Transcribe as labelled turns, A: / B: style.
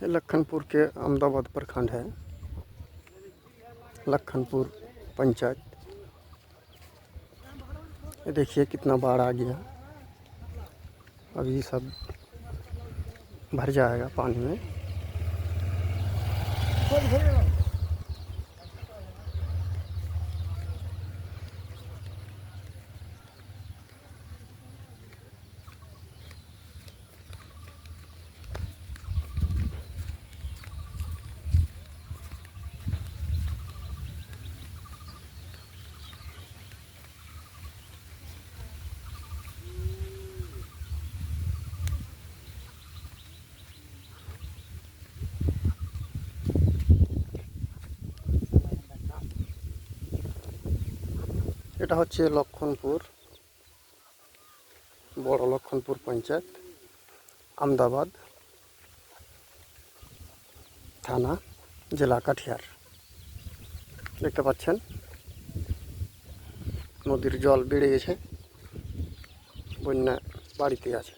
A: ये लखनपुर के अहमदाबाद प्रखंड है, लखनपुर पंचायत। ये देखिए कितना बाढ़ आ गया। अभी सब भर जाएगा पानी में। এটা হচ্ছে লক্ষণপুর, বড় লক্ষণপুর পঞ্চায়েত, আহমদাবাদ থানা, জেলা কাঠিয়ার। দেখতে পাচ্ছেন নদীর জল বেড়ে গেছে, বন্যা বাড়িতে আছে।